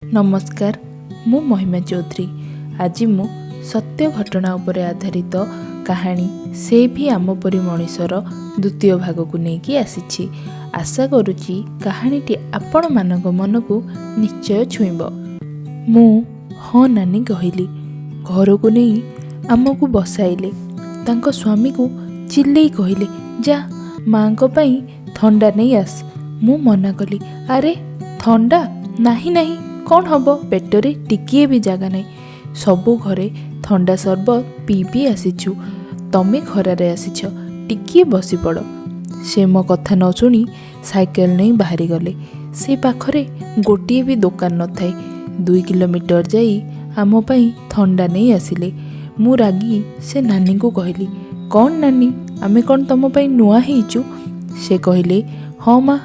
नमस्कार, मु महिमा चौधरी। आज मु सत्य घटना उपरे आधारित कहानी से भी आम परी मनीषर द्वितीय भाग को लेकिन आसी। आशा करुच्ची कहानीटी आपण मानक मन को निश्चय छुईब। मु हाँ नानी कहली। घर को नहीं आमको बसाइले। तांको स्वामी को चिल्लई कहले, जा माँ को पाई थंडा नहीं आस। मु मना कली, अरे थंडा नहीं नहीं, कौन हम पेटरे टिकिए भी जगह नहीं। सबू घरे थंडा सरबत पी पी आसीछु, तमे खरारे आसीछ, टिकिए बसी पड़। से मो कथा न शुणी साइकेल नहीं बाहरी गले। से पाखरे गोटिए भी दुकान न थाए। 2 किलोमीटर जाई आम पाई थंडा नहीं आसिले। मु रागी से नानी को कहली, कौन नानी, आमे कौन तम पाई नुआ हेइचु? से कहले, हाँ माँ,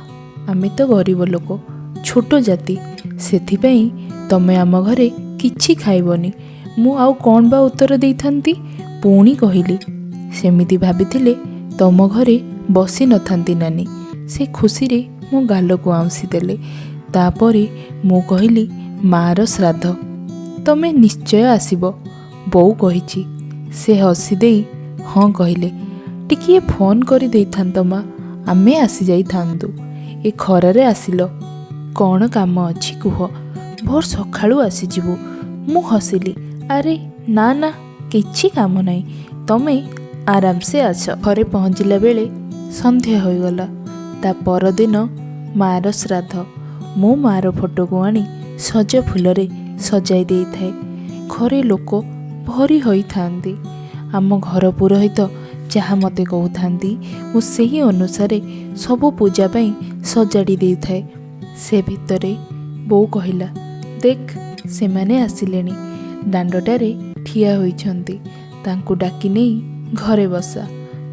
आमे तो गरीब लोक, छोटो जाति, सेथिपाई तमे आम घरे किछि खाइबनी। मु आउ कौन बा उत्तर देई थांती। पुणी कहली, सेमिति भाबिथिले तम घरे बसी न थांती नानी। से खुशी रे मो गाल को आउंसी देले। तापरे मु कहली, मार श्राद्ध, तमे निश्चय आसीब, बोउ कहिछि। से हसी देई हाँ कहले, टिकिए फोन करि देई थांत मा, आमे आसी जाई थांतु। ए खरारे आसिलो, कौन काम अछि कुह, भोर सखाळु आसी जिवु। मु हसिली, अरे ना ना, किछि काम नाही, तमे आराम से आस। घरे पहुँचला बेले संध्या हो गला। ता परदिन मार श्राद्ध। मो मार फोटो को आनी सज फुलरे सजाई देई थाए। घरे लोक भरी होई थांती। आम घर पुरोहित जहाँ मते कहउथांती मु सेही अनुसारे सबु पूजा पई सजाड़ी देई थाए। से भितरे बोउ कहिला, देख से माने आसिलेनी, दांडटारे ठिया होइछंती, तांकु डाकी नेई घरे बसा।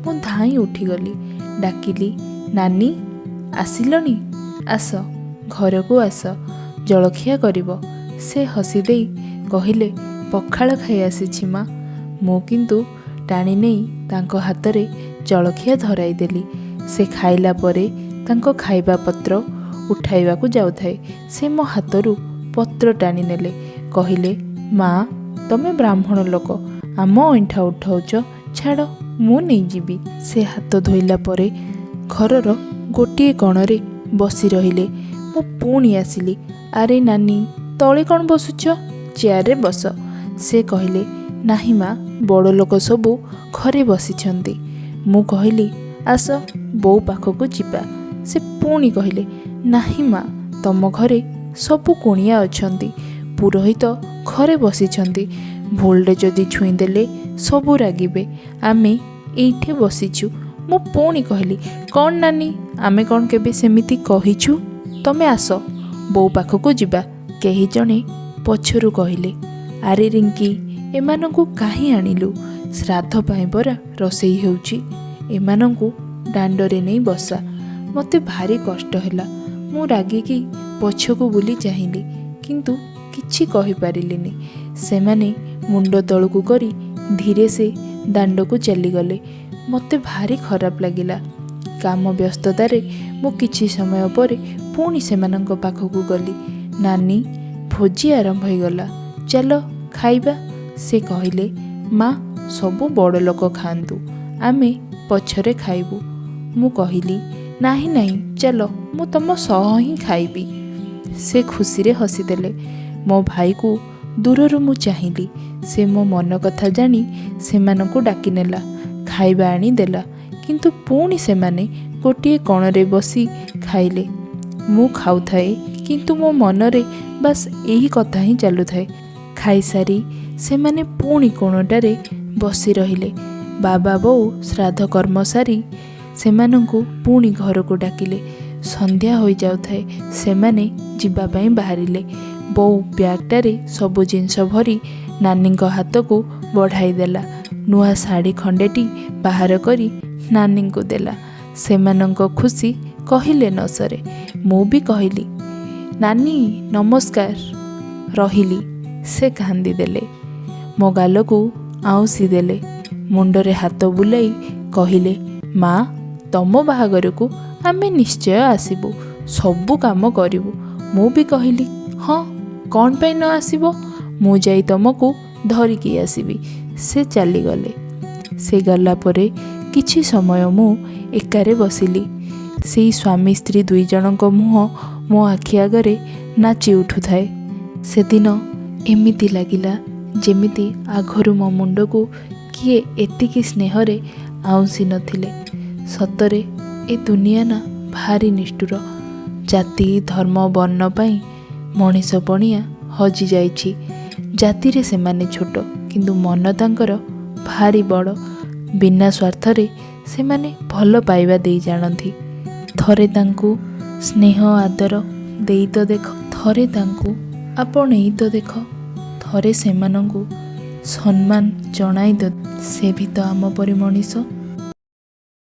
मु धाई उठीगली, डाकिली, नानी आसिलनी, आस घर को आस, जलखिया करिब। से हसी देई कहिले, पखाळ खाई आसीछि माँ। मु किंतु टाणी नेई तांको हातरे जलखिया धराई देली। से खाइला परे तांको खाइबा पत्र उठाइबा को जाउथाए। से मो हातरू पत्र टाणी नेले, कहिले, माँ तमे ब्राह्मण लोक, आम अइंठा उठाउच, छाड़ मु नहीं जीवी। से हाथ धोइला परे घरर गोटिए कणरे बसी रहिले। मु पुणी आसिली, अरे नानी तळे कौन बसुच, चेयर रे बस। से कहले, नाही माँ, बड़ लोक सबू घरे बसिछंती। मु कहली, आस बोउ पाखକୁ ଯିବା। से पुणी कहले, नाही माँ, तम घरे सबू कुणिया अछंती, पुरोहित घरे बसिछंती, भूलरे जदि छुईदेले सबू रागिबे, आमे एइठे बसिछु। मु पुणी कहली, कौन नानी, आमे कौन केबे सेमिति कहिछु? तमे आस बोउ पाखକୁ ଯିବା। केही जणे पछरु कहले, आरे रिंकी, एमानंकु काहे आनिलु? श्राद्ध पाई परा रोसेई हेउची, एमानंकु दांडरे नहीं बसा। मते भारी कष्ट ହେଲା। मु रागिकी पछकु बुली चाहिली, किंतु किछि कहि पारिलिनी। सेमाने मुंड तळकु करी धीरे से दांडकु चली गले। मते भारी खराब लागिला। काम व्यस्ततारे मु किछि समय परे पुणी सेमानंक पाखकु गली। नानी, भोजी आरंभ हो गला, चलो खाइबा। से कहले, माँ सबू बड़ लोक खाआंतु, आमे पछरे खाइबु। मु कहली, नाही नाही, चलो मु तम सह ही खाइबी। से खुशी रे हसीदेले। मो भाई को दूररू मु चाहिली। से मो मन कथा जानी सेमानंकु डाकी नेला, खाइबा आनी देला, किंतु पुणी सेमाने गोटिए कणरे बसी खाइले। मु खाउथाए, किंतु मो मनरे बस एही कथा ही चालुथाए। खाइसारी सेमाने पुणी कोणटारे बसी रहिले। बाबा बोउ श्राद्ध कर्म सारी सेमानंकु पुणी घर को डाकिले। संध्या हो जाउथाए। सेमाने जिबा पई बाहरिले। बोउ ब्यागटारे सबु जिनस भरी नानींक हाथ को बढ़ाई देला। नुआ साड़ी खंडेटी बाहर करी नानी को देला। सेमानंक खुशी कहिले न सरे। मु भी कहली, नानी नमस्कार, रहिली। से कांदी देले, मो गाल को आउंसी देले, मुंडरे हाथ बुलाई कहिले, माँ तम बाहागर को आमे निश्चय आसीबु, सबू काम करिबु। मु भी कहली, हाँ କ'ଣ ପାଇଁ ନ ଆସିବ? ମୁଁ ଯାଇ ତମକୁ ଧରିକି ଆସିବି। ସେ ଚାଲିଗଲେ। ସେ ଗଲା ପରେ କିଛି ସମୟ ମୁଁ ଏକାରେ ବସିଲି। ସେଇ ସ୍ୱାମୀ ସ୍ତ୍ରୀ ଦୁଇ ଜଣଙ୍କ ମୁହଁ ମୋ ଆଖି ଆଗରେ ନାଚି ଉଠୁଥାଏ। ସେଦିନ ଏମିତି ଲାଗିଲା ଯେମିତି ଆଗରୁ ମୋ ମୁଣ୍ଡକୁ କିଏ ଏତିକି ସ୍ନେହରେ ଆଉଁସି ନଥିଲେ। ସତରେ ଏ ଦୁନିଆ ନା ଭାରି ନିଷ୍ଠୁର। ଜାତି ଧର୍ମ ବର୍ଣ୍ଣ ପାଇଁ ମଣିଷ ପଣିଆ ହଜିଯାଇଛି। ଜାତିରେ ସେମାନେ ଛୋଟ, କିନ୍ତୁ ମନ ତାଙ୍କର ଭାରି ବଡ଼। ବିନା ସ୍ୱାର୍ଥରେ ସେମାନେ ଭଲ ପାଇବା ଦେଇ ଜାଣନ୍ତି। ଥରେ ତାଙ୍କୁ ସ୍ନେହ ଆଦର ଦେଇ ତ ଦେଖ, ଥରେ ତାଙ୍କୁ ଆପଣେଇ ତ ଦେଖ, ଥରେ ସେମାନଙ୍କୁ ସମ୍ମାନ ଜଣାଇ ତ। ସେ ବି ତ ଆମ ପରି ମଣିଷ।